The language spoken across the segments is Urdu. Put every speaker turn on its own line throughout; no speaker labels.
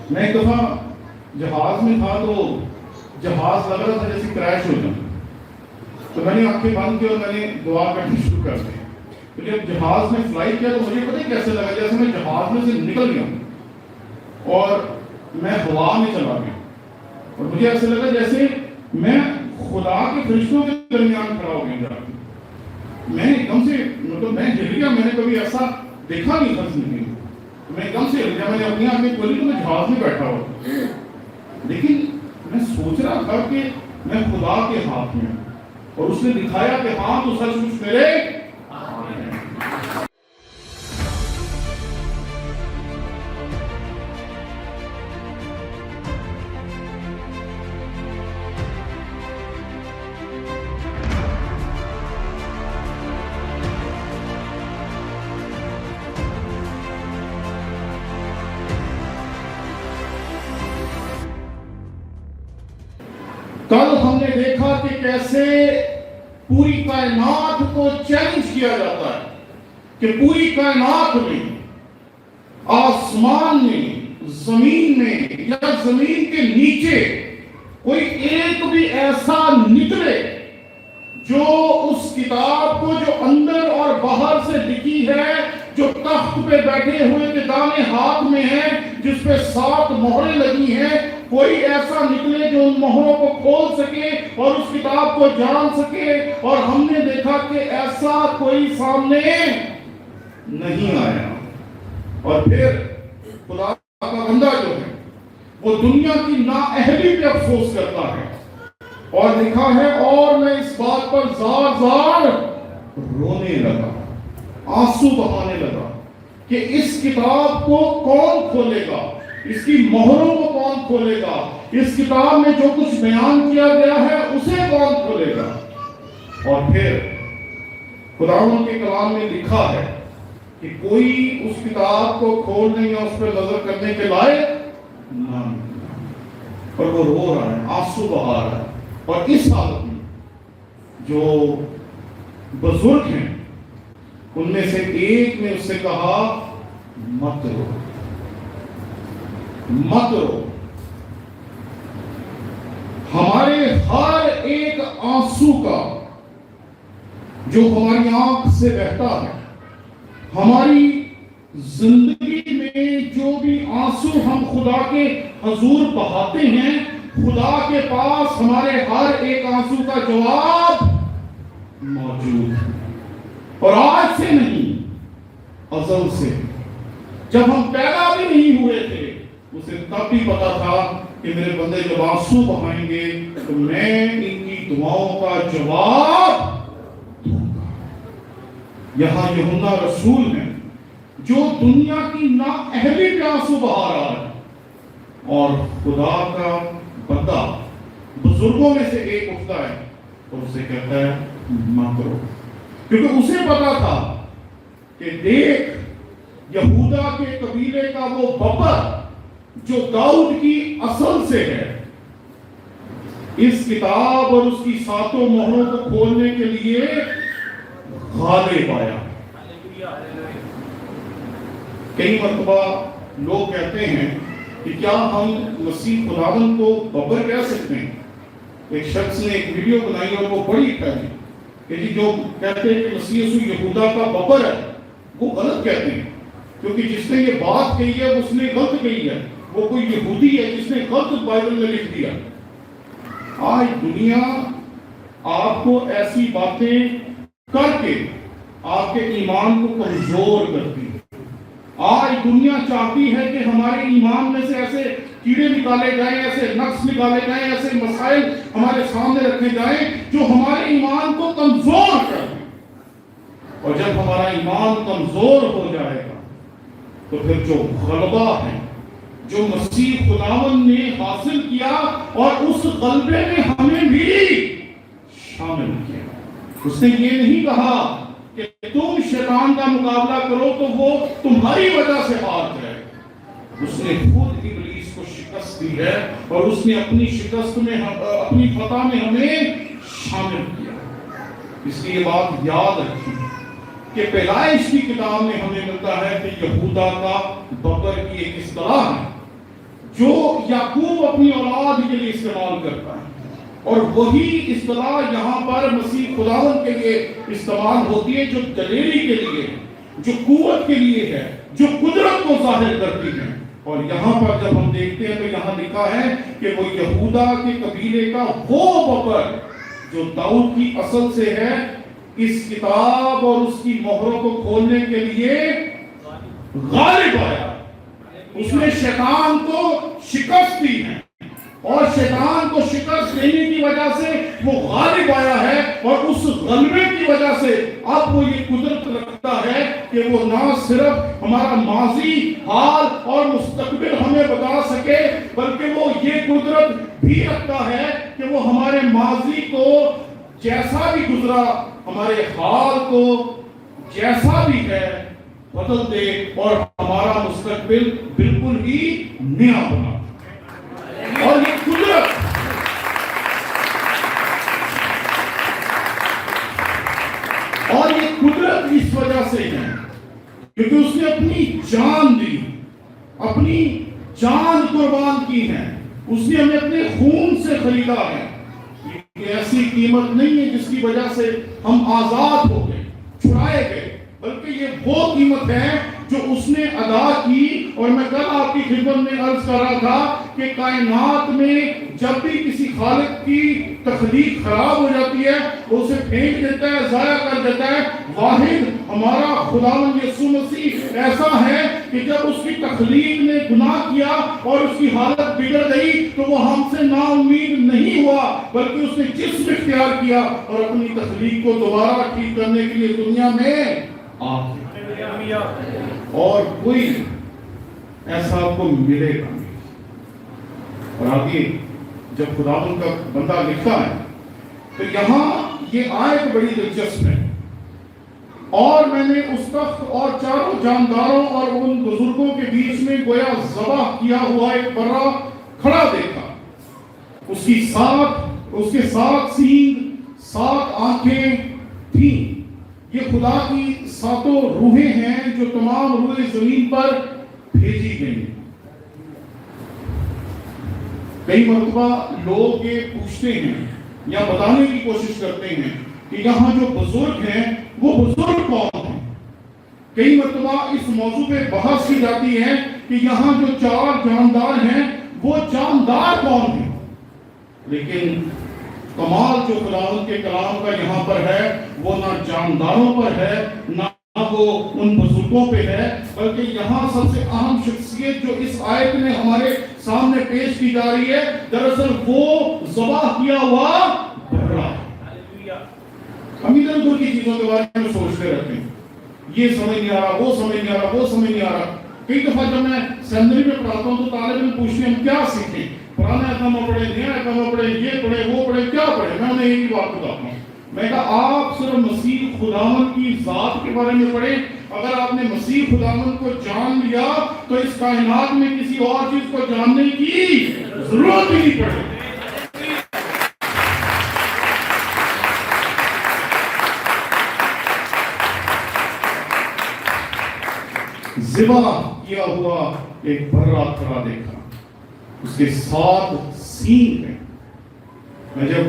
میں ایک دفعہ جہاز میں تھا تو جہاز لگ رہا تھا جیسے کریش ہو جائے، تو میں نے آنکھیں بند کی اور میں نے دعا کرنی شروع کر دی. تو جب جہاز میں فلائی کیا تو مجھے پتہ کیسے لگا جیسے میں جہاز میں سے نکل گیا اور میں ہوا میں چلا گیا، اور مجھے ایسے لگا جیسے میں خدا کے فرشتوں کے درمیان کھڑا ہو گیا. میں ایک دم سے مطلب میں ہل گیا، میں نے کبھی ایسا دیکھا نہیں تھا زندگی میں. میں ایک دم سے ہل گیا، میں نے اپنی آنکھیں کھولی تو میں جہاز میں بیٹھا ہوا، لیکن میں سوچ رہا تھا کہ میں خدا کے ہاتھ میں ہوں، اور اس نے دکھایا کہ ہاں تو سچ مچ میرے. کل ہم نے دیکھا کہ کیسے پوری کائنات کو چیلنج کیا جاتا ہے کہ پوری کائنات میں، آسمان میں، زمین میں یا زمین کے نیچے کوئی ایک بھی ایسا نکلے جو اس کتاب کو جو اندر اور باہر سے لکھی ہے، جو تخت پہ بیٹھے ہوئے کے دانے ہاتھ میں ہیں، جس پہ 7 مہریں لگی ہیں، کوئی ایسا نکلے جو ان مہروں کو کھول سکے اور اس کتاب کو جان سکے. اور ہم نے دیکھا کہ ایسا کوئی سامنے نہیں آیا. اور پھر خدا کا بندہ جو ہے وہ دنیا کی نااہلی پہ افسوس کرتا ہے اور لکھا ہے اور میں اس بات پر زار زار رونے لگا، آنسو بہانے لگا کہ اس کتاب کو کون کھولے گا، اس کی مہروں کو کون کھولے گا، اس کتاب میں جو کچھ بیان کیا گیا ہے اسے کون کھولے گا. اور پھر خداوند کے کلام میں لکھا ہے کہ کوئی اس کتاب کو کھولنے یا اس پر نظر کرنے کے لائق نہ، اور وہ رو رہا ہے، آنسو بہا رہا ہے. اور اس حالت میں جو بزرگ ہیں ان میں سے ایک نے اس سے کہا مت رو، مت رو. ہمارے ہر ایک آنسو کا جو ہماری آنکھ سے بہتا ہے، ہماری زندگی میں جو بھی آنسو ہم خدا کے حضور بہاتے ہیں، خدا کے پاس ہمارے ہر ایک آنسو کا جواب موجود ہے. اور آج سے نہیں، ازل سے، جب ہم پیدا بھی نہیں ہوئے تھے اسے تب بھی پتا تھا کہ میرے بندے جب آنسو بہائیں گے تو میں ان کی دعاؤں کا جواب دوں گا. یہاں یوحنا رسول ہے جو دنیا کی نااہلی پہ آنسو بہا رہا ہے، اور خدا کا بندہ بزرگوں میں سے ایک اٹھتا ہے اور اسے کہتا ہے مت رو. کیونکہ اسے پتا تھا کہ دیکھ یہودا کے قبیلے کا وہ ببر جو داؤد کی اصل سے ہے، اس کتاب اور اس کی 7 مہروں کو کھولنے کے لیے غالب آیا. کئی مرتبہ لوگ کہتے ہیں کہ کیا ہم مسیح خداوند کو ببر کہہ سکتے ہیں؟ ایک شخص نے ایک ویڈیو بنائی اور وہ بڑی پھیلی کہ جی جو کہتے ہیں کہ مسیح یسوع یہودا کا ببر ہے وہ غلط کہتے ہیں، کیونکہ جس نے یہ بات کہی ہے اس نے غلط کہی ہے، وہ کوئی یہودی ہے جس نے غلط بائبل میں لکھ دیا. آج دنیا آپ کو ایسی باتیں کر کے آپ کے ایمان کو کمزور کرتی ہے. آج دنیا چاہتی ہے کہ ہمارے ایمان میں سے ایسے کیڑے نکالے جائیں، ایسے نقص نکالے جائیں، ایسے مسائل ہمارے سامنے رکھے جائیں جو ہمارے ایمان کو کمزور کر دیں. اور جب ہمارا ایمان کمزور ہو جائے گا تو پھر جو غلبہ ہے جو مسیح خداوند نے حاصل کیا اور اس غلبے میں ہمیں بھی شامل کیا، اس نے یہ نہیں کہا کہ تم شیطان کا مقابلہ کرو تو وہ تمہاری وجہ سے ہار جائے. اس نے خود ابلیس کو شکست دی ہے اور اس نے اپنی شکست میں، اپنی فتح میں ہمیں شامل کیا. اس لیے یہ بات یاد رکھیں کہ پیدائش کی کتاب میں ہمیں ملتا ہے کہ یہودا کا ببر کی ایک اصطلاح ہے جو یعقوب اپنی اولاد کے لیے استعمال کرتا ہے، اور وہی اصطلاح یہاں پر مسیح خداوند کے لیے استعمال ہوتی ہے، جو دلیری کے لیے ہے، جو قوت کے لیے ہے، جو قدرت کو ظاہر کرتی ہے۔ اور یہاں پر جب ہم دیکھتے ہیں تو یہاں لکھا ہے کہ وہ یہودا کے قبیلے کا وہ بکر جو داؤد کی اصل سے ہے، اس کتاب اور اس کی مہروں کو کھولنے کے لیے غالب آیا۔ اس نے شیطان کو شکست دی ہے، اور شیطان کو شکست دینے کی وجہ سے وہ غالب آیا ہے، اور اس غلبے کی وجہ سے اب وہ یہ قدرت رکھتا ہے کہ وہ نہ صرف ہمارا ماضی، حال اور مستقبل ہمیں بتا سکے، بلکہ وہ یہ قدرت بھی رکھتا ہے کہ وہ ہمارے ماضی کو جیسا بھی گزرا، ہمارے حال کو جیسا بھی ہے بدل دے، اور ہمارا مستقبل بالکل ہی نیا بنا۔ اور یہ قدرت اس وجہ سے ہے کیونکہ اس نے اپنی جان دی، اپنی جان قربان کی ہے، اس نے ہمیں اپنے خون سے خریدا ہے۔ یہ ایسی قیمت نہیں ہے جس کی وجہ سے ہم آزاد ہو گئے، چھڑائے گئے، بلکہ یہ وہ قیمت ہے جو اس نے ادا کی۔ اور میں کل آپ کی خدمت میں عرض کر رہا تھا کہ کائنات میں جب بھی کسی خالق کی تخلیق خراب ہو جاتی ہے وہ اسے پھینک دیتا ہے، ضائع کر دیتا ہے۔ واحد ہمارا خداوند یسوع مسیح ایسا ہے کہ جب اس کی تخلیق نے گناہ کیا اور اس کی حالت بگڑ گئی تو وہ ہم سے نا امید نہیں ہوا، بلکہ اس نے جسم اختیار کیا اور اپنی تخلیق کو دوبارہ ٹھیک کرنے کے لیے دنیا میں آ گیا۔ اور کوئی ایسا آپ کو ملے گا نہیں۔ اور آگے جب خداوند کا بندہ لکھتا ہے تو یہاں یہ آیت بڑی دلچسپ ہے، اور میں نے اس تخت اور چاروں جانداروں اور ان بزرگوں کے بیچ میں گویا ذبح کیا ہوا ایک برا کھڑا دیکھا، اس کے ساتھ سینگ، 7 آنکھیں تھیں۔ یہ خدا کی 7 روحیں ہیں جو تمام روحیں زمین پر بھیجی گئی۔ کئی مرتبہ لوگ یہ پوچھتے ہیں یا بتانے کی کوشش کرتے ہیں کہ یہاں جو بزرگ ہیں وہ بزرگ کون ہیں۔ کئی مرتبہ اس موضوع پہ بحث کی جاتی ہے کہ یہاں جو 4 جاندار ہیں وہ جاندار کون ہیں، لیکن کمال جو خداوند کے کلام کا یہاں پر ہے وہ نہ جانداروں پر ہے نہ وہ ان بزرگوں پہ ہے، بلکہ یہاں سب سے اہم شخصیت جو اس آیت میں ہمارے سامنے پیش کی جا رہی ہے دراصل وہ ذبح کیا ہوا بکرا۔ ہم ادھر ادھر کی چیزوں کے بارے میں سوچتے رہتے ہیں، یہ سمجھ نہیں آ رہا، وہ سمجھ نہیں آ رہا، وہ سمجھ نہیں آ رہا۔ کئی دفعہ جب میں سیمنری میں پڑھاتا ہوں تو طالب علم پوچھتے ہیں ہم کیا سیکھیں، پرانا اقامہ پڑھے، نیا اقامہ پڑھے، یہ پڑھے، وہ پڑھے، کیا پڑھے؟ میں انہیں ایک ہی بات بتاتا ہوں، میں کہا آپ صرف مسیح خداوند کی ذات کے بارے میں پڑھیں۔ اگر آپ نے مسیح خداوند کو جان لیا تو اس کائنات میں کسی اور چیز کو جاننے کی ضرورت ہی نہیں پڑے۔ ذبح کیا ہوا ایک برا کھڑا دیکھا، اس کے 7 سینگ ہیں۔ میں جب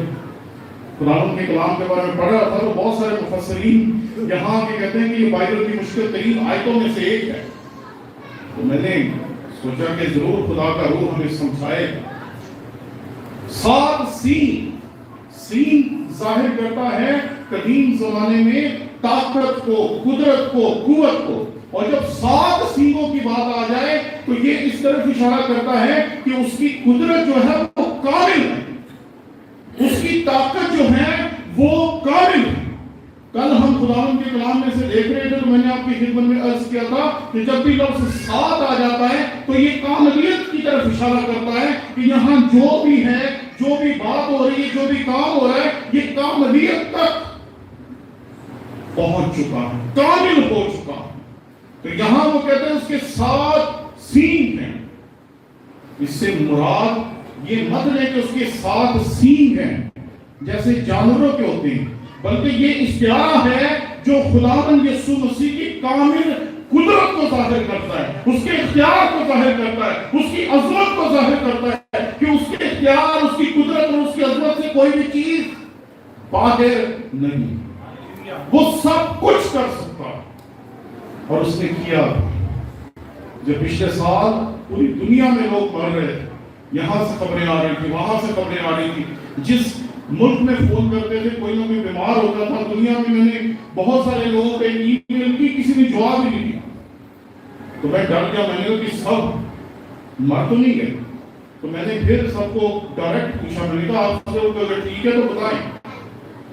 قرآن کے کلام کے بارے میں پڑھ رہا تھا تو بہت سارے مفسرین یہاں کے کہتے ہیں کہ یہ بائبل کی مشکل ترین آیتوں میں سے ایک ہے، تو میں نے سوچا کہ ضرور خدا کا روح ہمیں سمجھائے گا۔ 7 سینگ ظاہر کرتا ہے قدیم زمانے میں طاقت کو، قدرت کو، قوت کو، اور جب 7 سینگوں کی بات آ جائے تو یہ اس طرف اشارہ کرتا ہے کہ اس کی قدرت جو ہے وہ کامل ہے، اس کی طاقت جو ہے وہ کامل ہے۔ کل ہم خداوند کے کلام میں سے دیکھ رہے تھے تو میں نے آپ کی خدمت میں عرض کیا تھا کہ جب بھی لفظ 7 آ جاتا ہے تو یہ کاملیت کی طرف اشارہ کرتا ہے کہ یہاں جو بھی ہے، جو بھی بات ہو رہی ہے، جو بھی کام ہو رہا ہے، یہ کاملیت تک پہنچ چکا ہے، کامل ہو چکا ہے۔ تو یہاں وہ کہتے ہیں اس کے 7 سینگ ہیں۔ اس سے مراد یہ مت لے کہ اس کے 7 سینگ ہیں جیسے جانوروں کے ہوتے ہیں، بلکہ یہ اشتہار ہے جو خداوند یسوع مسیح کی کامل قدرت کو ظاہر کرتا ہے، اس کے اختیار کو ظاہر کرتا ہے، اس کی عظمت کو ظاہر کرتا ہے کہ اس کے اختیار، اس کی قدرت اور اس کی عظمت سے کوئی بھی چیز باہر نہیں، وہ سب کچھ کر سکتا ہے۔ اور اس نے کیا۔ جب پچھلے سال پوری دنیا میں لوگ مر رہے تھے، یہاں سے خبریں آ رہی تھی، وہاں سے خبریں آ رہی تھی، جس ملک میں فون کرتے تھے کوئی نہ کوئی بیمار ہوتا تھا، دنیا میں نے بہت سارے لوگوں پہ ای میل کی، کسی نے جواب ہی نہیں دیا۔ تو میں ڈر گیا، میں نے کہا کہ سب مر تو نہیں گئے؟ تو میں نے پھر سب کو ڈائریکٹ پوچھا، میں نے کہا آپ سے اگر ٹھیک ہے تو بتائیں۔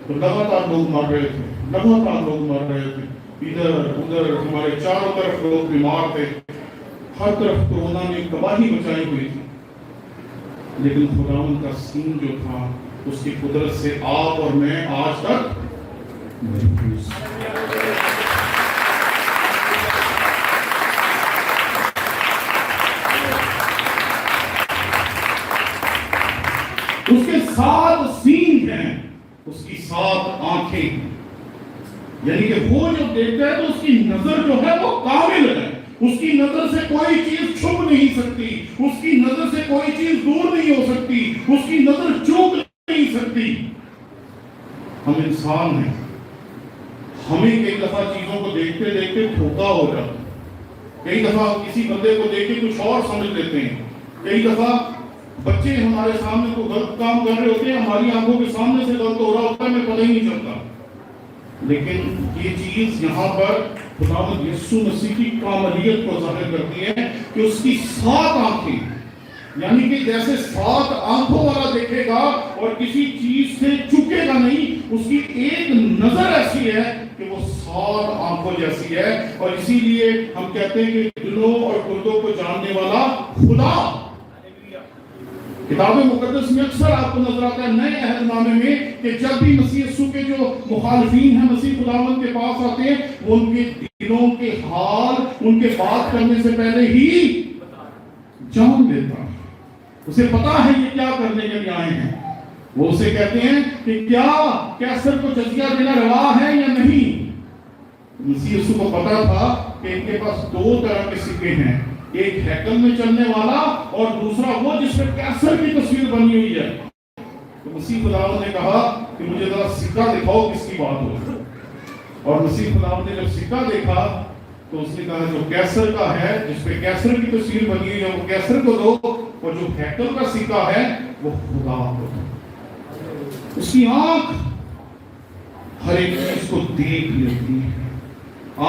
تو لگاتار لوگ مر رہے تھے، لگاتار لوگ مر رہے تھے، ادھر ادھر ہمارے چاروں طرف لوگ بیمار تھے، ہر طرف کورونا نے تباہی مچائی ہوئی تھی۔ لیکن خداوند کا سین جو تھا، اس کی قدرت سے آپ اور میں آج تک محفوظ۔ اس کے 7 سین ہیں، اس کی 7 آنکھیں، یعنی کہ وہ جو دیکھتا ہے تو اس کی نظر جو ہے وہ کامل ہے، اس کی نظر سے کوئی چیز چھپ نہیں سکتی، اس کی نظر سے کوئی چیز دور نہیں ہو سکتی، اس کی نظر چوک نہیں سکتی۔ ہم انسان ہیں، ہمیں کئی دفعہ چیزوں کو دیکھتے دیکھتے دھوکا ہو جاتا ہے، کئی دفعہ کسی بندے کو دیکھ کے کچھ اور سمجھ لیتے ہیں، کئی دفعہ بچے ہمارے سامنے کوئی غلط کام کر رہے ہوتے ہیں، ہماری آنکھوں کے سامنے سے غلط ہو رہا ہوتا ہے، ہمیں پتہ ہی نہیں چلتا۔ لیکن یہ چیز یہاں پر خداوند یسوع مسیح کی کاملیت کو ظاہر کرتی ہے کہ اس کی 7 آنکھیں، یعنی کہ جیسے 7 آنکھوں والا دیکھے گا اور کسی چیز سے چکے گا نہیں، اس کی ایک نظر ایسی ہے کہ وہ 7 آنکھوں جیسی ہے۔ اور اسی لیے ہم کہتے ہیں کہ دلوں اور گردوں کو جاننے والا خدا۔ کتاب مقدس میں اکثر آپ کو نظر آتا ہے نئے عہد نامے میں کہ جب بھی مسیح یسوع کے جو مخالفین ہیں مسیح خداوند کے پاس آتے ہیں، وہ ان کے دلوں کے حال ان کے بات کرنے سے پہلے ہی جان لیتا ہے، اسے پتا ہے یہ کیا کرنے کے لیے آئے ہیں۔ وہ اسے کہتے ہیں کہ کیا کیسر کو جزیہ دینا روا ہے یا نہیں۔ مسیح یسوع کو پتا تھا کہ ان کے پاس 2 طرح کے سکے ہیں، ایک ہیکل میں چلنے والا اور دوسرا وہ جس پہ کیسر کی تصویر بنی ہوئی ہے۔ تو مسیح خداوند نے کہا کہ مجھے ذرا سکہ دکھاؤ کس کی بات ہو۔ اور مسیح خداوند نے جب سکہ دیکھا تو اس نے کہا جو کیسر کا ہے، جس پہ کیسر کی تصویر بنی ہوئی ہے وہ کیسر کو دو، اور جو ہیکل کا سکہ ہے وہ خدا کو دو۔ اس کی آنکھ ہر ایک چیز کو دیکھ لیتی ہے۔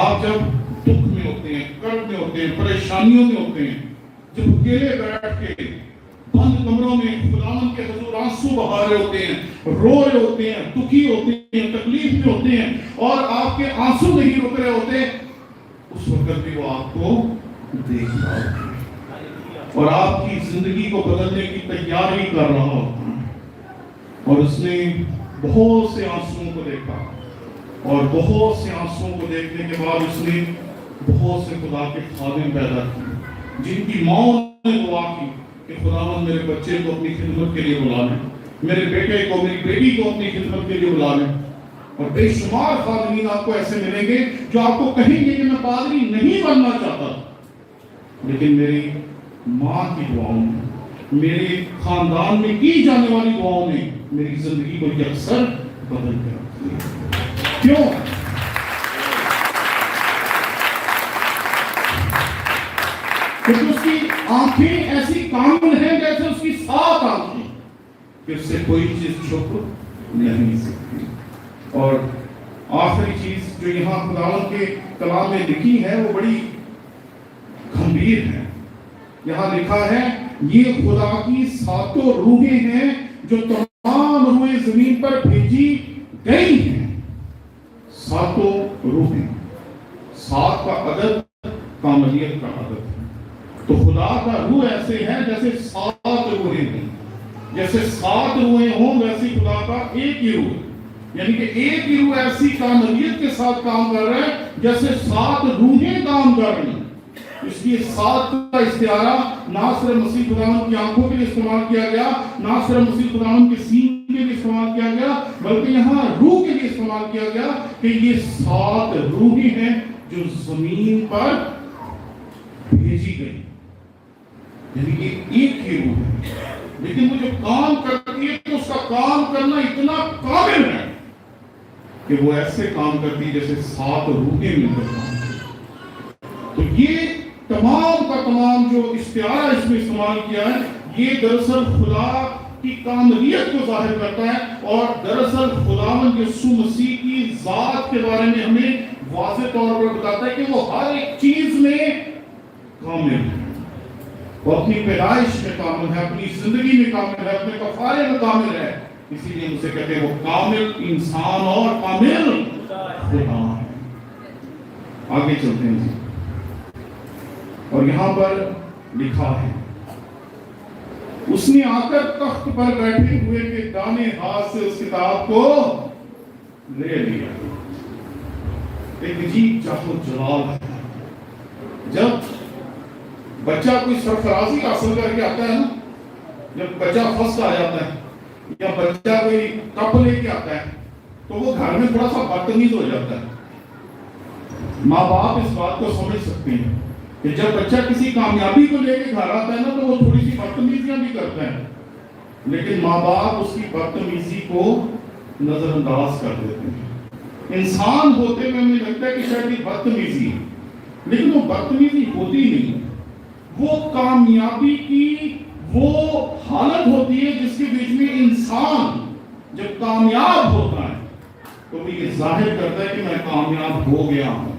آپ جب دکھ میں ہوتے ہیں، کرب میں ہوتے ہیں، پریشانیوں میں ہوتے ہیں، جب اکیلے بیٹھ کے بند کمروں میں خداوند کے حضور آنسو بہا رہے ہوتے ہیں، رو رہے ہوتے ہیں، دکھی ہوتے ہیں، تکلیف میں ہوتے ہیں، اور آپ کے آنسو نہیں رک رہے ہوتے، اس وقت بھی وہ آپ کو دیکھ رہا ہوتا ہے اور آپ کی زندگی کو بدلنے کی تیاری کر رہا ہوتا ہے۔ اور اس نے بہت سے آنسوؤں کو دیکھا، اور بہت سے آنسوؤں کو دیکھنے کے بعد اس نے بہت سے خدا کے خادم پیدا کیے، جن کی ماں نے دعا کی کہ خداوند میرے بچے کو اپنی خدمت کے لیے بلا لیں، میرے بیٹے کو، میری بیٹی کو اپنی خدمت کے لیے بلا لیں۔ اور بے شمار خادمین آپ کو ایسے ملیں گے جو آپ کو کہیں گے کہ میں پادری نہیں بننا چاہتا، لیکن میری ماں کی دعاؤں نے، میرے خاندان میں کی جانے والی دعاؤں نے میری زندگی کو یکسر بدل کے رکھ دیا۔ کیوں؟ کیونکہ اس کی آنکھیں ایسی کامل ہیں جیسے اس کی 7 آنکھیں، کہ اس سے کوئی چیز چھپ نہیں سکتی۔ اور آخری چیز جو یہاں خداوند کے کلام میں لکھی ہے وہ بڑی گھمبیر ہے۔ یہاں لکھا ہے یہ خدا کی 7 روحیں ہیں جو تمام روحیں زمین پر بھیجی گئی ہیں۔ 7 روحیں، 7 کا عدد کاملیت کا عدد ہے۔ تو خدا کا روح ایسے ہے جیسے 7 روحیں ہیں، جیسے 7 روحیں ہوں ویسی خدا کا ایک ہی روح، یعنی کہ ایک ہی روح ایسی کاملیت کے ساتھ کام کر رہا ہے جیسے 7 روحیں کام کر رہی ہیں۔ اس لیے 7 کا استعارہ نہ صرف مسیح خداوند کی آنکھوں کے لیے استعمال کیا گیا، نہ صرف مسیح خداوند کے سین کے لیے استعمال کیا گیا، بلکہ یہاں روح کے لیے استعمال کیا گیا کہ یہ 7 روحیں ہیں جو زمین پر بھیجی گئی، یعنی کہ ایک ہی روح ہے، لیکن وہ جو کام کرتی ہے تو اس کا کام کرنا اتنا قابل ہے کہ وہ ایسے کام کرتی ہے جیسے 7 روحیں مل کر کام کرتی۔ تو یہ تمام کا تمام جو استعارہ اس میں استعمال کیا ہے، یہ دراصل خدا کی کاملیت کو ظاہر کرتا ہے، اور دراصل خداوند یسوع مسیح کی ذات کے بارے میں ہمیں واضح طور پر بتاتا ہے کہ وہ ہر ایک چیز میں کامل ہے۔ وہ اپنی پیدائش میں کامل ہے، اپنی زندگی میں کامل ہے، اپنے کفارے میں کامل ہے، اسی لیے اسے کہتے ہیں وہ کامل انسان اور کامل خدا ہے۔ آگے چلتے ہیں جی، اور یہاں پر لکھا ہے اس نے آ کر تخت پر بیٹھے ہوئے کے دانے ہاتھ سے اس کتاب کو لے لیا۔ ایک عجیب چاہت و جلال ہے۔ جب بچہ کوئی سرفرازی حاصل کر کے آتا ہے نا، جب بچہ فرسٹ آ جاتا ہے یا بچہ کوئی کپ لے کے آتا ہے تو وہ گھر میں تھوڑا سا بدتمیز ہو جاتا ہے۔ ماں باپ اس بات کو سمجھ سکتے ہیں کہ جب بچہ کسی کامیابی کو لے کے گھر آتا ہے نا تو وہ تھوڑی سی بدتمیزیاں بھی کرتا ہے، لیکن ماں باپ اس کی بدتمیزی کو نظر انداز کر دیتے ہیں۔ انسان ہوتے ہوئے ہمیں لگتا ہے کہ شاید یہ بدتمیزی ہے، لیکن وہ بدتمیزی ہوتی نہیں، وہ کامیابی کی وہ حالت ہوتی ہے جس کے بیچ میں انسان جب کامیاب ہوتا ہے تو وہ یہ ظاہر کرتا ہے کہ میں کامیاب ہو گیا ہوں۔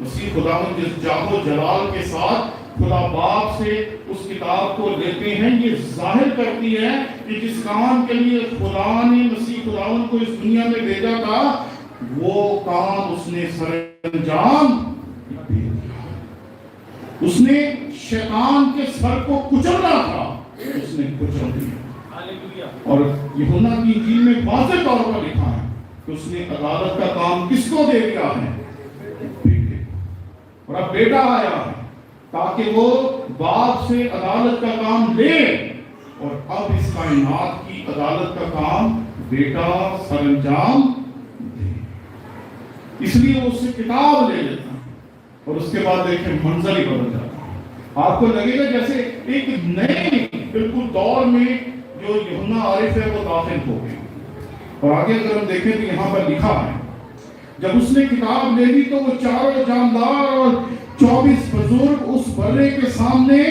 مسیح خداوند جس جاہ و جلال کے ساتھ خدا باپ سے اس کتاب کو لیتے ہیں، یہ ظاہر کرتی ہے کہ جس کام کے لیے خدا نے مسیح خداوند کو اس دنیا میں بھیجا تھا وہ کام اس نے سر انجام دے دیا۔ اس نے شیطان کے سر کو کچلنا تھا، اس نے کچل دیا۔ اور یوحنا کی انجیل میں واضح طور پر لکھا ہے کہ اس نے عدالت کا کام کس کو دے دیا ہے؟ اور اب بیٹا آیا ہے تاکہ وہ باپ سے عدالت کا کام لے، اور اب اس کائنات کی عدالت کا کام بیٹا سر انجام دے۔ اس لیے وہ اس سے کتاب لے لیتا اور اس کے بعد دیکھیں منظر ہی بدل جاتا۔ آپ کو لگے گا جیسے ایک نئے بالکل دور میں جو یوحنا عارف ہے وہ داخل ہو گئے۔ اور آگے اگر ہم دیکھیں تو یہاں پر لکھا ہے جب اس نے کتاب لے لی تو وہ چاروں جاندار اور 24 بزرگ اس بلے کے سامنے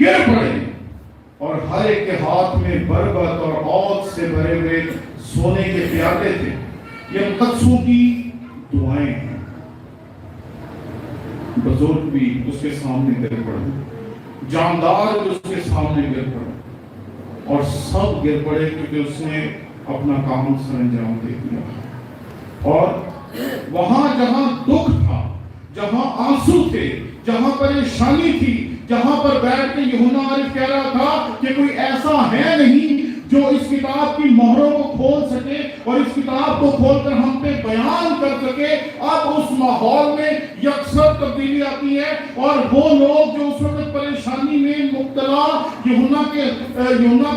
گر پڑے، اور ہر ایک کے ہاتھ میں بربط اور عود سے بھرے ہوئے سونے کے پیالے تھے۔ یہ مقدسوں کی دعائیں ہیں۔ بزرگ بھی اس کے سامنے گر پڑے، جاندار بھی اس کے سامنے گر پڑے، اور سب گر پڑے کیونکہ اس نے اپنا کام سر انجام دے دیا۔ اور وہاں جہاں دکھ تھا، جہاں آنسو تھے، جہاں پریشانی تھی، جہاں پر بیٹھ کے یوحنا عارف کہہ رہا تھا کہ کوئی ایسا ہے نہیں جو اس کتاب کی مہروں کو کھول سکے اور اس کتاب کو کھول کر ہم پہ بیان کر سکے، اب اس ماحول میں یکسر تبدیلی آتی ہے، اور وہ لوگ جو اس وقت پریشانی میں مبتلا یوحنا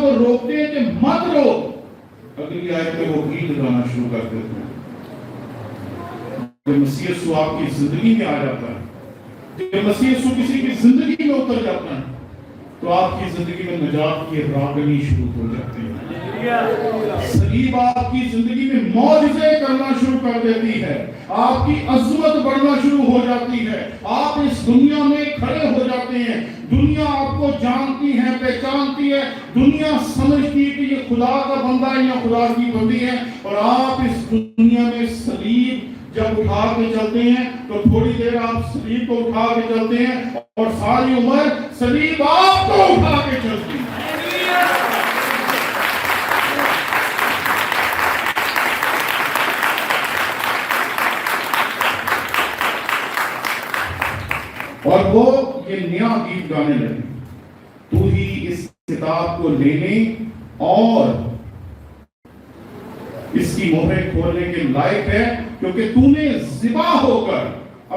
کو روکتے ہیں کہ مت رو، اگلی آیت میں وہ گیت گانا شروع کر دیتے ہیں۔ جب مسیح یسوع آپ کی زندگی میں آ جاتا ہے، جب مسیح یسوع کسی کی زندگی میں اتر جاتا ہے تو آپ کی زندگی میں نجات کی راگنی شروع ہو جاتی ہے۔ صلیب آپ کی زندگی میں معجزے کرنا شروع کر دیتی ہے، آپ کی عظمت بڑھنا شروع ہو جاتی ہے، آپ اس دنیا میں کھڑے ہو جاتے ہیں، دنیا آپ کو جانتی ہے، پہچانتی ہے، دنیا سمجھتی ہے کہ یہ خدا کا بندہ ہے یا خدا کی بندی ہے، اور آپ اس دنیا میں صلیب جب اٹھا کے چلتے ہیں تو تھوڑی دیر آپ صلیب کو اٹھا کے چلتے ہیں اور ساری عمر صلیب آپ کو اٹھا کے چلتی ہے۔ اور وہ یہ نیا گیت گانے لگے، تو ہی اس کتاب کو لینے اور اس کی مہریں کھولنے کے لائق ہے، کیونکہ تو نے ذبح ہو کر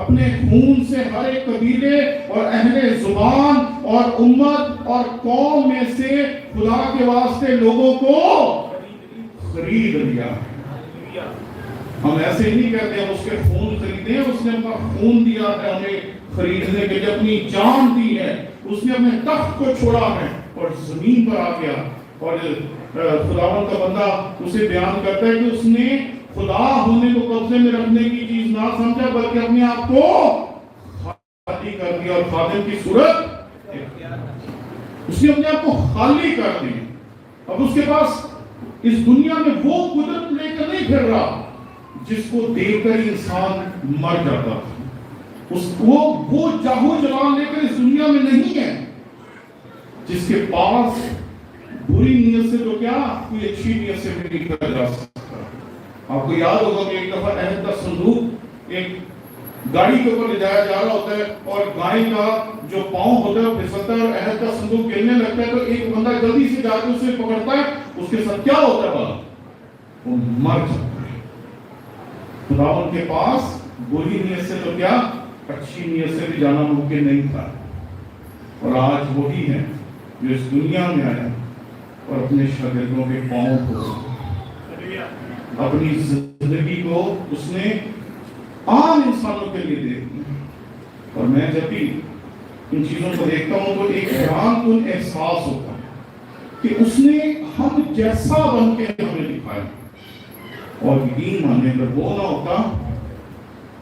اپنے خون سے ہر ایک قبیلے اور اہل زبان اور امت اور قوم میں سے خدا کے واسطے لوگوں کو خرید لیا۔ ہم ایسے ہی نہیں کہتے ہم اس کے خون خریدے ہیں، اس نے اپنا خون دیا ہے ہمیں خریدنے کے لیے، اپنی جان دی ہے، اس نے اپنے تخت کو چھوڑا ہے اور زمین پر آ گیا۔ اور خداوند کا بندہ اسے بیان کرتا ہے کہ اس نے خدا ہونے کو قبضے میں رکھنے کی چیز نہ سمجھا، بلکہ اپنے آپ کو خالی کر دیا اور خادم کی صورت اس نے اپنے آپ کو خالی کر دی۔ اب اس کے پاس اس دنیا میں وہ قدرت لے کر نہیں پھر رہا جس کو دیکھ کر انسان مر جاتا تھا، وہ جاہو جلال لے کر اس دنیا میں نہیں ہے جس کے پاس بری نیت سے تو کیا کوئی اچھی نیت سے بھی نہیں کر جا سکتا۔ آپ کو یاد ہوگا کہ ایک دفعہ عہد کا صندوق ایک گاڑی کے اوپر لے جایا جا رہا ہوتا ہے اور گائے کا جو پاؤں ہوتا ہے وہ پھسلتا ہے اور عہد کا صندوق گرنے لگتا ہے، تو ایک بندہ جلدی سے جا کے اسے پکڑتا ہے، اس کے ساتھ کیا ہوتا ہے وہ مر جاتا ہے۔ خداوند کے پاس بری نیت سے تو کیا اچھی نیت سے بھی جانا ممکن نہیں تھا، اور آج وہی ہے جو اس دنیا میں آیا اور اپنے شاگردوں کے پاؤں کو، اپنی زندگی کو اس نے عام انسانوں کے لیے دے دی۔ اور میں جب بھی ان چیزوں کو دیکھتا ہوں تو ایک حیران کن احساس ہوتا ہے کہ اس نے ہم جیسا بن کے ہمیں دکھایا، اور یقین مانے اگر وہ نہ ہوتا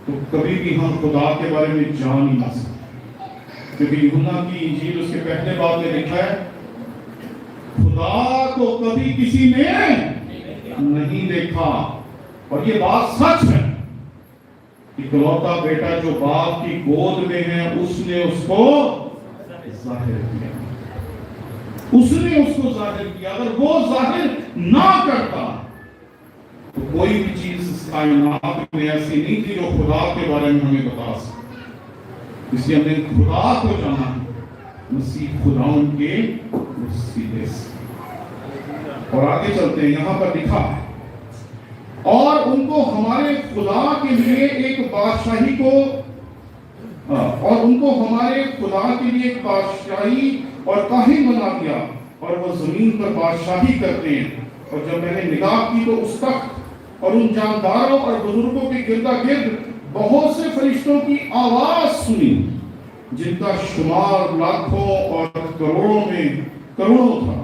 تو کبھی بھی ہم خدا کے بارے میں جان ہی نہ سکتے، کیونکہ یوحنا کی انجیل اس کے پہلے باب میں لکھا ہے خدا کو کبھی کسی نے نہیں دیکھا، اور یہ بات سچ ہے۔ اکلوتا بیٹا جو باپ کی گود میں ہے اس نے اس کو ظاہر کیا، اس نے اس کو ظاہر کیا۔ اگر وہ ظاہر نہ کرتا تو کوئی بھی چیز اس کائنات میں ایسی نہیں تھی جو خدا کے بارے میں ہمیں بتا سکے۔ اس لیے ہم نے خدا کو جانا مسیح خداوند کے وسیلے سے۔ اور آگے چلتے ہیں، یہاں پر لکھا ہے اور ان کو ہمارے خدا کے لیے ایک بادشاہی کو اور کاہن بنا دیا، اور وہ زمین پر بادشاہی کرتے ہیں۔ اور جب میں نے نگاہ کی تو اس تخت اور ان جانداروں اور بزرگوں کے گردا گرد بہت سے فرشتوں کی آواز سنی جن کا شمار لاکھوں اور کروڑوں تھا۔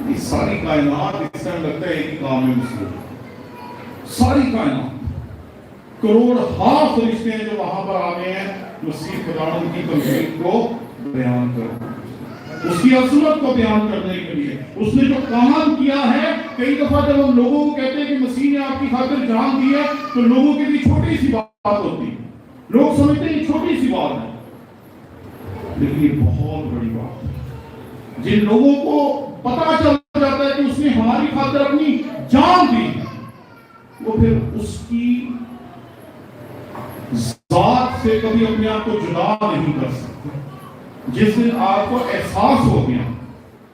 یہ ساری کائنات اس طرح لگتا ہے ایک کام میں مصروف، ساری کائنات کروڑ ہاں فرشتے ہیں جو وہاں پر آ گئے ہیں مسیح خداوند کی توحید کو بیان کرنے، اس کی عظمت کو بیان کرنے کے لیے۔ اس نے جو کام کیا ہے، کئی دفعہ جب ہم لوگوں کو کہتے ہیں کہ مسیح نے آپ کی خاطر جان دی ہے تو لوگوں کے لیے چھوٹی سی بات ہوتی ہے، لوگ سمجھتے ہیں یہ چھوٹی سی بات ہے، لیکن یہ بہت بڑی بات ہے۔ جن لوگوں کو پتہ چل جاتا ہے کہ اس نے ہماری خاطر اپنی جان دی، وہ پھر اس کی ذات سے کبھی اپنے آپ کو جدا نہیں کر سکتے۔ جس دن آپ کو احساس ہو گیا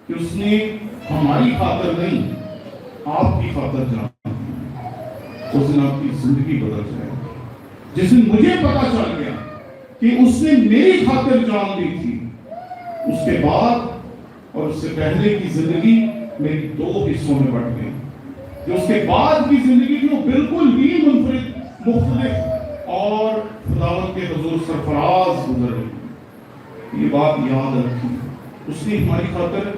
کہ اس نے ہماری خاطر نہیں آپ کی خاطر جان دی، اس دن آپ کی زندگی بدل جائے گی۔ جس دن مجھے پتہ چل گیا کہ اس نے میری خاطر جان دی تھی، اس کے بعد اور اس سے پہلے کی زندگی میری دو حصوں میں بٹ گئی۔ جو اس کے بعد کی زندگی تھی وہ بالکل ہی منفرد، مختلف اور خداوند کے حضور سرفراز گزر گئی۔ یہ بات یاد رکھیں، اس نے ہماری خاطر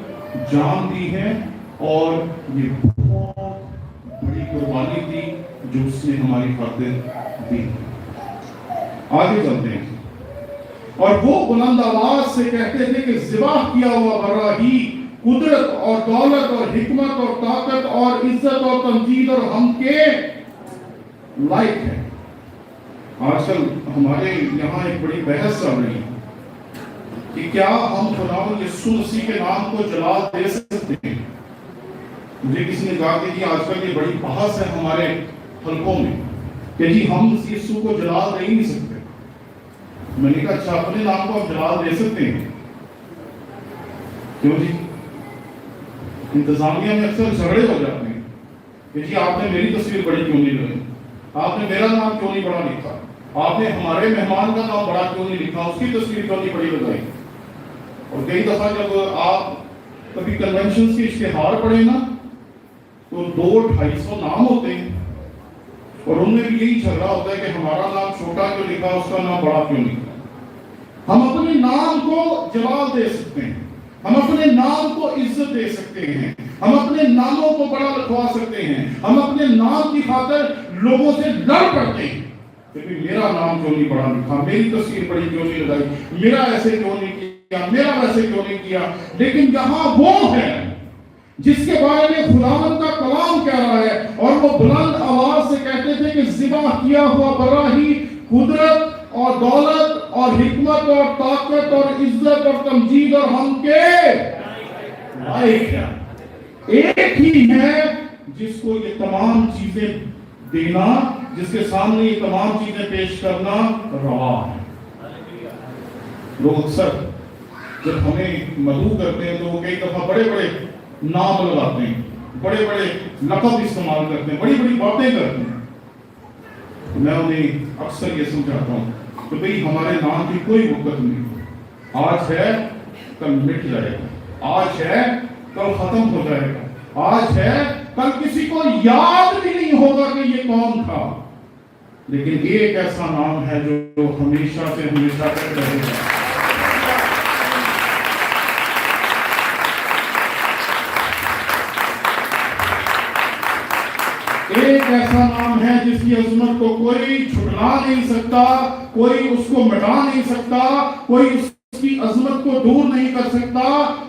جان دی ہے، اور یہ بہت بڑی قربانی تھی جو اس نے ہماری خاطر دی۔ آگے چلتے ہیں، اور وہ بلند آواز سے کہتے تھے کہ ذبح کیا ہوا برا ہی قدرت اور دولت اور حکمت اور طاقت اور عزت اور تمجید اور ہم کے لائق ہے۔ آج کل ہمارے یہاں ایک بڑی بحث چل رہی ہے کہ کیا ہم خداوند یسوع مسیح کے نام کو جلال دے سکتے ہیں۔ مجھے کسی نے کہا کہ جی آج کل یہ بڑی بحث ہے ہمارے حلقوں میں کہ جی ہم یسوع کو جلال دے ہی نہیں سکتے۔ میں نے کہا اچھا اپنے نام کو آپ جلال دے سکتے ہیں؟ کیوں جی؟ انتظامیہ میں اکثر جھگڑے ہو جاتے ہیں کہ جی آپ نے میری تصویر بڑی کیوں نہیں لگائی، آپ نے میرا نام کیوں نہیں بڑا لکھا، آپ نے ہمارے مہمان کا نام بڑا کیوں نہیں لکھا، اس کی تصویر کیوں نہیں بڑی لگائی۔ اور کئی دفعہ جب آپ کبھی کنونشنز کے اشتہار پڑھیں نا تو 200-250 نام ہوتے ہیں، اور ان میں بھی یہی جھگڑا ہوتا ہے کہ ہمارا نام چھوٹا کیوں لکھا، اس کا نام بڑا کیوں لکھا۔ ہم اپنے نام کو جلال دے سکتے ہیں، ہم اپنے نام کو عزت دے سکتے ہیں، ہم اپنے ناموں کو بڑا لکھوا سکتے ہیں، ہم اپنے نام کی خاطر لوگوں سے لڑ پڑتے ہیں کہ میرا نام کیوں نہیں بڑا لکھا، میری تصویر بڑی کیوں نہیں لگائی، میرا ایسے کیوں نہیں کیا، میرا ویسے کیوں نہیں کیا۔ لیکن یہاں وہ ہے جس کے بارے میں خداوند کا کلام کہہ رہا ہے، اور وہ بلند آواز سے کہتے تھے کہ ذبح کیا ہوا برا ہی قدرت اور دولت اور حکمت اور طاقت اور عزت اور تمجید اور ہم کے لائق ہے۔ ایک ہی ہے جس کو یہ تمام چیزیں دینا، جس کے سامنے یہ تمام چیزیں پیش کرنا روا ہے۔ لوگ اکثر جب ہمیں مدعو کرتے ہیں تو وہ کئی دفعہ بڑے بڑے نام لگاتے ہیں، بڑے بڑے لقب استعمال کرتے ہیں، بڑی بڑی باتیں کرتے ہیں۔ میں انہیں اکثر یہ سمجھاتا ہوں کہ بھئی ہمارے نام کی کوئی وقت نہیں، آج ہے کل مٹ جائے گا، آج ہے کل ختم ہو جائے گا، آج ہے کل کسی کو یاد بھی نہیں ہوگا کہ یہ کون تھا۔ لیکن ایک ایسا نام ہے جو ہمیشہ سے ہمیشہ تک رہے گا۔ ایک ایسا نام ہے جس کی عظمت کو کوئی چھٹلا نہیں سکتا، کوئی اس کو مٹا نہیں سکتا، کوئی اس کی عظمت کو دور نہیں کر سکتا،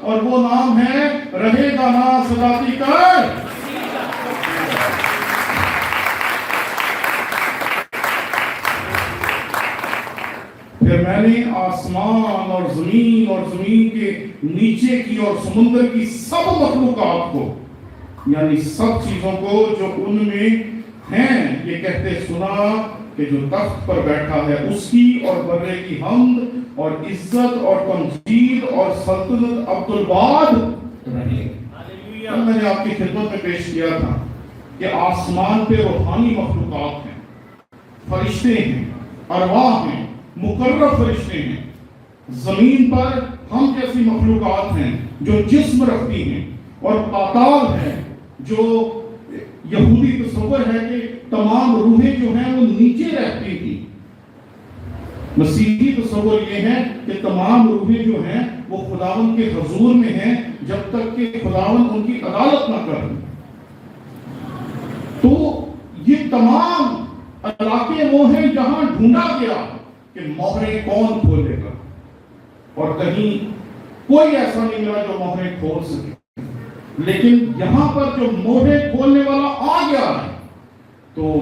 اور وہ نام ہے رہے گا نا صداقتی کر۔ پھر میں نے آسمان اور زمین کے نیچے کی اور سمندر کی سب مخلوقات کو، یعنی سب چیزوں کو جو ان میں ہیں، یہ کہتے سنا کہ جو تخت پر بیٹھا ہے اس کی اور برے کی حمد اور عزت اور تمجید اور سلطنت عبدالباد رہے۔ میں نے آپ کی خدمت میں پیش کیا تھا کہ آسمان پہ روحانی مخلوقات ہیں، فرشتے ہیں، ارواح ہیں، مقرب فرشتے ہیں۔ زمین پر ہم جیسی مخلوقات ہیں جو جسم رکھتی ہیں، اور پاتال ہے جو یہودی تصور ہے کہ تمام روحیں جو ہیں وہ نیچے رہتی تھی۔ مسیحی تصور یہ ہے کہ تمام روحیں جو ہیں وہ خداوند کے حضور میں ہیں جب تک کہ خداوند ان کی عدالت نہ کرے۔ تو یہ تمام علاقے وہ ہیں جہاں ڈھونڈا گیا کہ مہریں کون کھولے گا، اور کہیں کوئی ایسا نہیں ملا جو مہریں کھول سکے۔ لیکن یہاں پر جو مہریں کھولنے والا آ گیا ہے، تو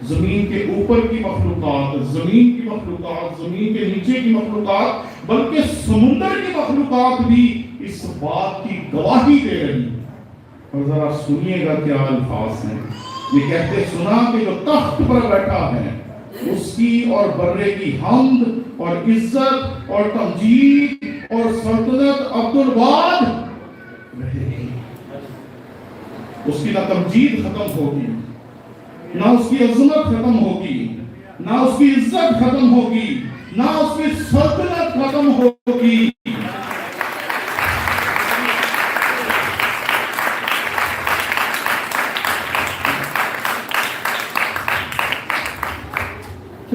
زمین کے اوپر کی مخلوقات، زمین کی مخلوقات، زمین کے نیچے کی مخلوقات، بلکہ سمندر کی مخلوقات بھی اس بات کی گواہی دے رہی ہیں۔ اور ذرا سنیے گا کیا الفاظ ہیں۔ یہ کہتے سنا کہ جو تخت پر بیٹھا ہے اس کی اور برے کی حمد اور عزت اور تمجید اور سلطنت عبدالباد رہے گی۔ اس کی نہ تمجید ختم ہوگی، نہ اس کی عظمت ختم ہوگی، نہ اس کی عزت ختم ہوگی، نہ اس کی سلطنت ختم ہوگی۔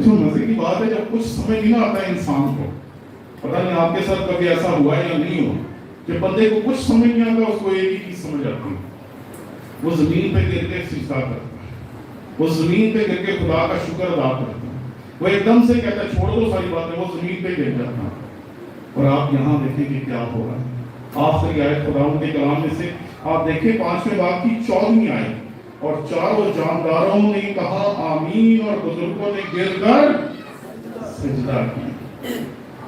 مزے کی بات ہے جب کچھ سمجھ نہیں آتا ہے انسان کو، پتہ نہیں آپ کے ساتھ کبھی ایسا ہوا ہے یا نہیں ہوا، کہ بندے کو کچھ سمجھ نہیں آتا اس کو ایک ہی چیز سمجھ آتی ہے، وہ زمین پہ گر کے سجدہ کرتا ہے، وہ زمین پہ گر کے خدا کا شکر ادا کرتا ہے، وہ ایک دم سے کہتا ہے چھوڑ دو ساری باتیں، وہ زمین پہ گر جاتا ہے۔ اور آپ یہاں دیکھیں کہ کیا ہو رہا ہے۔ آخری آیت خداوند کے کلام میں سے آپ دیکھیں 5ویں باب کی 14ویں آیت، اور چاروں جانداروں نے کہا آمین، اور بزرگوں نے گر کر سجدہ کیا۔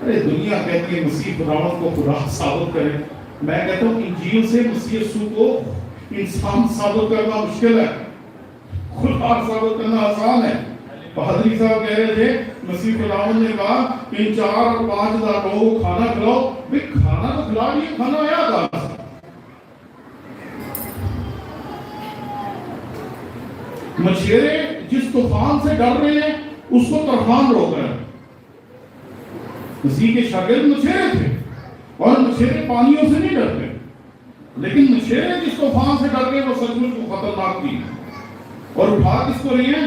ارے دنیا کہتی ہے مسیح خداوند کو خدا ثابت کرے، میں کہتا ہوں انجیل سے مسیح یسوع کو انسان ثابت کرنا مشکل ہے، خدا ثابت کرنا آسان ہے۔ پادری صاحب کہہ رہے تھے مسیح خداوند نے کہا کہ ان 4 اور 5 ہزار لوگوں کو کھانا کھلاؤ، بھئی کھانا تو کھلا دیا، کھانا آیا کہاں سے؟ مچھیرے جس طوفان سے ڈر رہے ہیں اس کو طوفان روک رہا ہے۔ مسیح کے شاگرد مچھیرے تھے، اور مچھیرے پانیوں سے نہیں ڈرتے، لیکن مچھیرے جس طوفان سے ڈر گئے وہ سچ مچ کو خطرناک تھی، اور اٹھا کس کو رہی ہیں؟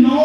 9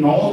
9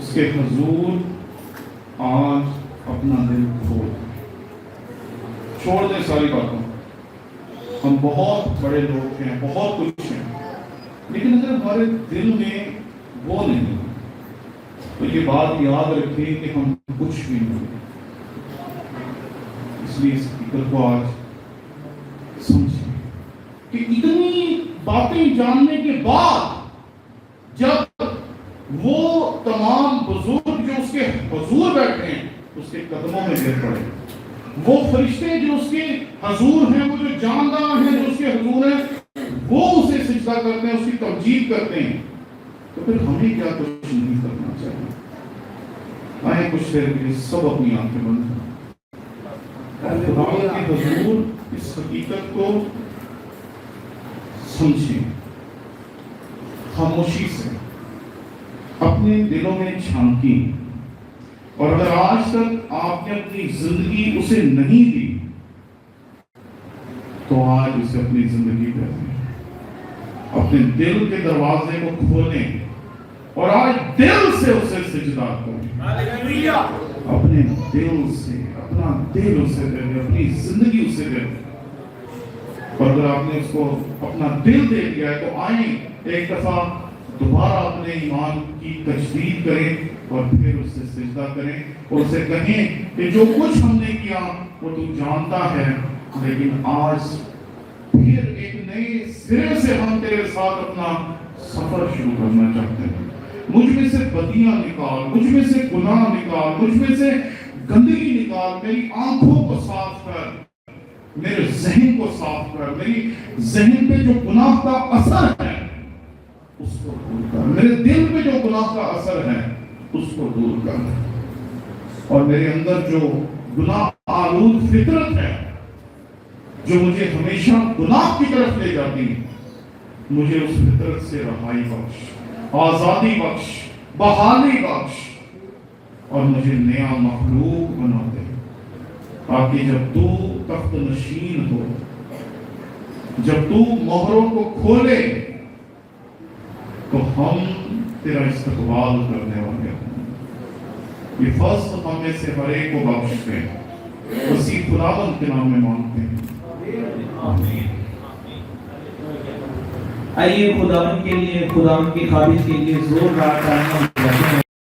اس کے حضور آج اپنا دل چھوڑ دیں ساری باتوں. ہم بہت بڑے لوگ ہیں, بہت کچھ ہیں, لیکن اگر ہمارے دل میں وہ نہیں تو یہ بات یاد رکھیں کہ ہم کچھ بھی نہیں. اس لیے اس حقیقت کو آج سمجھیں کہ اتنی باتیں جاننے کے بعد جب وہ تمام بزرگ جو اس کے حضور بیٹھے ہیں اس کے قدموں میں گر پڑے, وہ فرشتے جو اس کے حضور ہیں, وہ جو جاندار ہیں جو اس کے حضور ہیں, وہ اسے سجدہ کرتے ہیں, اس کی تمجید کرتے ہیں, تو پھر ہمیں کیا کچھ نہیں کرنا چاہیے. آئیں کچھ دیر کے لیے سب اپنی آنکھیں بند کریں. خدا کے حضور اس حقیقت کو سمجھیں, خاموشی سے اپنے دلوں میں جھانکیں, اور اگر آج تک آپ نے اپنی زندگی اسے نہیں دی تو آج اسے اپنی زندگی دے دیں. اپنے دل کے دروازے کو کھولیں اور آج دل سے اسے سجدہ کریں. اپنے دل سے, اپنا دل اسے دے دیں, اپنی زندگی اسے دے دیں. اور اگر آپ نے اس کو اپنا دل دے دیا ہے تو آئیں ایک دفعہ دوبارہ اپنے ایمان کی تجدید کریں اور پھر اس سے سجدہ کریں اور اسے کہیں کہ جو کچھ ہم نے کیا وہ تو جانتا ہے, لیکن آج پھر ایک نئے سرے سے ہم تیرے ساتھ اپنا سفر شروع کرنا چاہتے ہیں. مجھ میں سے بدیاں نکال, مجھ میں سے گناہ نکال, مجھ میں سے گندگی نکال, میری آنکھوں کو صاف کر, میرے ذہن کو صاف کر, میری ذہن پہ جو گناہ کا اثر ہے اس کو دور کر, میرے دل پہ جو گناہ کا اثر ہے اس کو دور کر, اور میرے اندر جو گناہ آلود فطرت ہے جو مجھے ہمیشہ گناہ کی طرف لے جاتی ہے, مجھے اس فطرت سے رہائی بخش, آزادی بخش, بحالی بخش, اور مجھے نیا مخلوق بنا دے, تاکہ جب تو تخت نشین ہو, جب تو مہروں کو کھولے تو ہم تیرا استقبال کرنے والے ہوں. یہ فضل ہم میں سے ہر ایک کو بخش دے, اسی خداوند کے نام میں مانگتے ہیں, آمین.
آئیے خداوند کے لیے, خداوند کی خواہش کے لیے زور دار